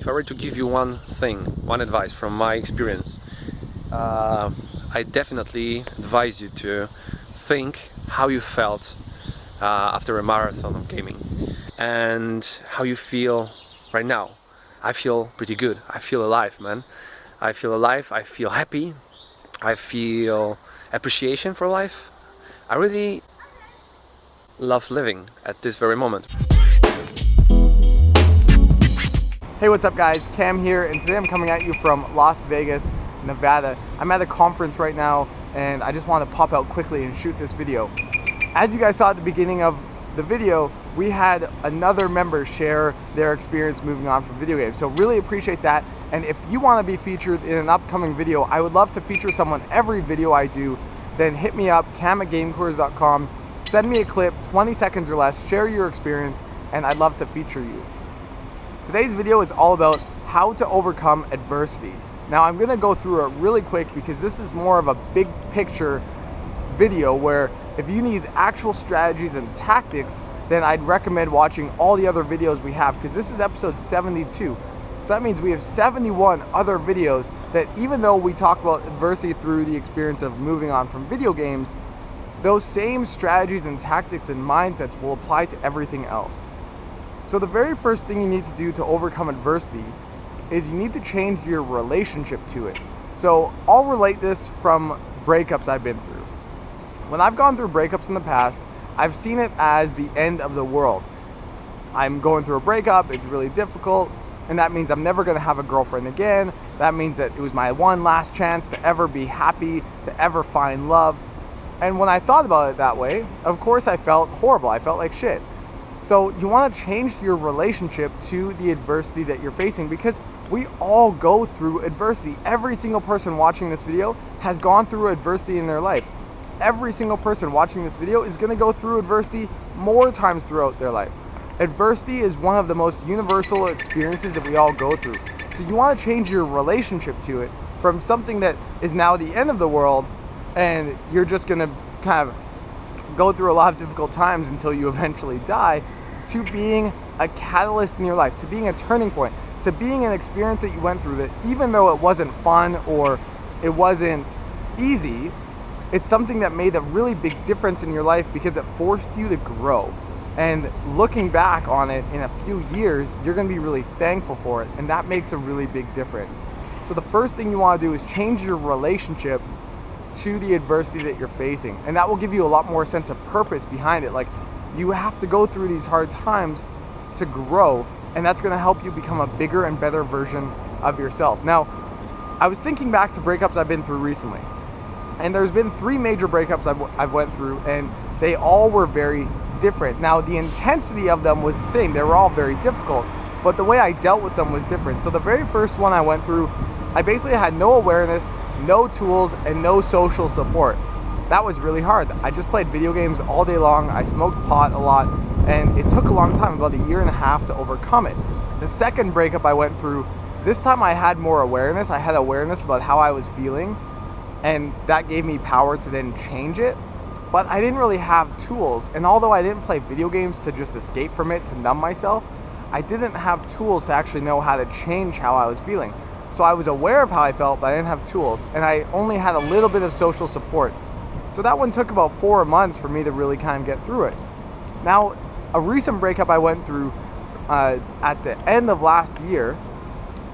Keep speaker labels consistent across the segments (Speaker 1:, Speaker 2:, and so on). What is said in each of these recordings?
Speaker 1: If I were to give you one advice from my experience, I definitely advise you to think how you felt after a marathon of gaming and how you feel right now. I feel pretty good. I feel alive, man. I feel alive, I feel happy, I feel appreciation for life. I really love living at this very moment.
Speaker 2: Hey, what's up guys? Cam here, and today I'm coming at you from Las Vegas, Nevada. I'm at a conference right now and I just want to pop out quickly and shoot this video. As you guys saw at the beginning of the video, we had another member share their experience moving on from video games. So really appreciate that. And if you want to be featured in an upcoming video, I would love to feature someone every video I do. Then hit me up, cam@gamecorps.com. Send me a clip, 20 seconds or less, share your experience, and I'd love to feature you. Today's video is all about how to overcome adversity. Now I'm gonna go through it really quick because this is more of a big picture video where if you need actual strategies and tactics, then I'd recommend watching all the other videos we have, because this is episode 72. So that means we have 71 other videos that, even though we talk about adversity through the experience of moving on from video games, those same strategies and tactics and mindsets will apply to everything else. So the very first thing you need to do to overcome adversity is you need to change your relationship to it. So I'll relate this from breakups I've been through. When I've gone through breakups in the past, I've seen it as the end of the world. I'm going through a breakup, it's really difficult, and that means I'm never gonna have a girlfriend again. That means that it was my one last chance to ever be happy, to ever find love. And when I thought about it that way, of course I felt horrible, I felt like shit. So you wanna change your relationship to the adversity that you're facing, because we all go through adversity. Every single person watching this video has gone through adversity in their life. Every single person watching this video is gonna go through adversity more times throughout their life. Adversity is one of the most universal experiences that we all go through. So you wanna change your relationship to it from something that is now the end of the world and you're just gonna kind of go through a lot of difficult times until you eventually die, to being a catalyst in your life, to being a turning point, to being an experience that you went through that, even though it wasn't fun or it wasn't easy, it's something that made a really big difference in your life because it forced you to grow. And looking back on it in a few years, you're gonna be really thankful for it, and that makes a really big difference. So the first thing you wanna do is change your relationship to the adversity that you're facing, and that will give you a lot more sense of purpose behind it. Like, you have to go through these hard times to grow, and that's gonna help you become a bigger and better version of yourself. Now, I was thinking back to breakups I've been through recently, and there's been 3 major breakups I've went through, and they all were very different. Now, the intensity of them was the same. They were all very difficult, but the way I dealt with them was different. So the very first one I went through, I basically had no awareness, no tools, and no social support. That was really hard. I just played video games all day long. I smoked pot a lot, and it took a long time, about 1.5 years to overcome it. The second breakup I went through, this time I had more awareness. I had awareness about how I was feeling, and that gave me power to then change it. But I didn't really have tools, and although I didn't play video games to just escape from it, to numb myself, I didn't have tools to actually know how to change how I was feeling. So I was aware of how I felt, but I didn't have tools, and I only had a little bit of social support. So that one took about 4 months for me to really kind of get through it. Now, a recent breakup I went through at the end of last year,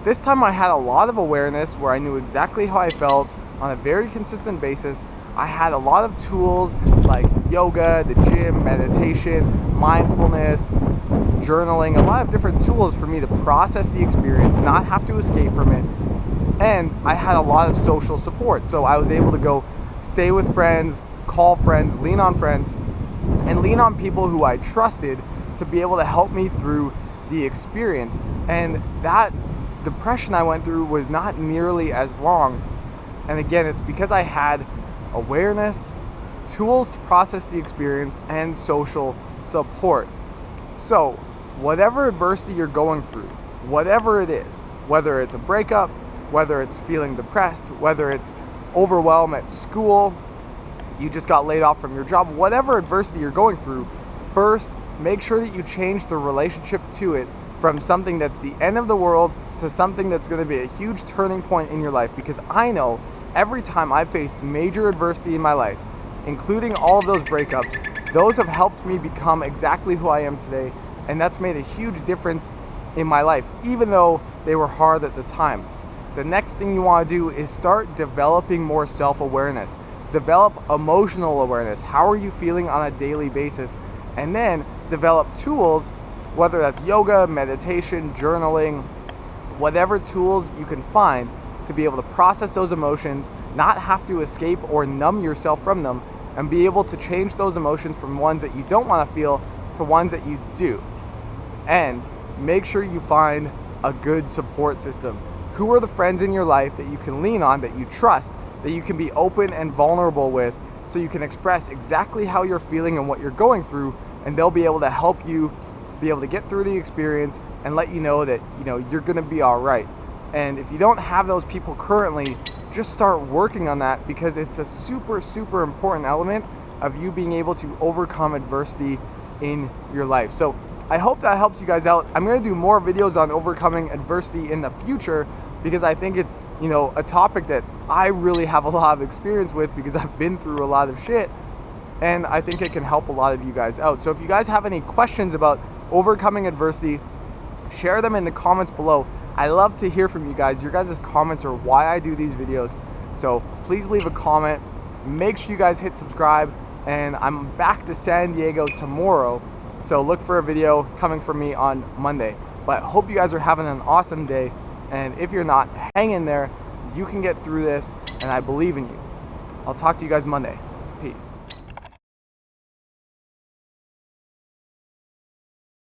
Speaker 2: this time I had a lot of awareness where I knew exactly how I felt on a very consistent basis. I had a lot of tools like yoga, the gym, meditation, mindfulness, journaling, a lot of different tools for me to process the experience, not have to escape from it. And I had a lot of social support. So I was able to go stay with friends, call friends, lean on friends, and lean on people who I trusted to be able to help me through the experience. And that depression I went through was not nearly as long. And again, it's because I had awareness, tools to process the experience, and social support. So whatever adversity you're going through, whatever it is, whether it's a breakup, whether it's feeling depressed, whether it's overwhelm at school, you just got laid off from your job, whatever adversity you're going through, first make sure that you change the relationship to it from something that's the end of the world to something that's going to be a huge turning point in your life, because I know every time I've faced major adversity in my life, including all of those breakups, those have helped me become exactly who I am today, and that's made a huge difference in my life, even though they were hard at the time. The next thing you want to do is start developing more self-awareness. Develop emotional awareness. How are you feeling on a daily basis? And then develop tools, whether that's yoga, meditation, journaling, whatever tools you can find to be able to process those emotions, not have to escape or numb yourself from them, and be able to change those emotions from ones that you don't want to feel to ones that you do. And make sure you find a good support system. Who are the friends in your life that you can lean on, that you trust, that you can be open and vulnerable with, so you can express exactly how you're feeling and what you're going through, and they'll be able to help you be able to get through the experience and let you know that you're gonna be all right. And if you don't have those people currently, just start working on that, because it's a super important element of you being able to overcome adversity in your life. So I hope that helps you guys out. I'm gonna do more videos on overcoming adversity in the future, because I think it's a topic that I really have a lot of experience with, because I've been through a lot of shit, and I think it can help a lot of you guys out. So if you guys have any questions about overcoming adversity, share them in the comments below. I love to hear from you guys. Your guys' comments are why I do these videos. So please leave a comment. Make sure you guys hit subscribe, and I'm back to San Diego tomorrow, so look for a video coming from me on Monday. But hope you guys are having an awesome day, and if you're not, hang in there. You can get through this, and I believe in you. I'll talk to you guys Monday. Peace.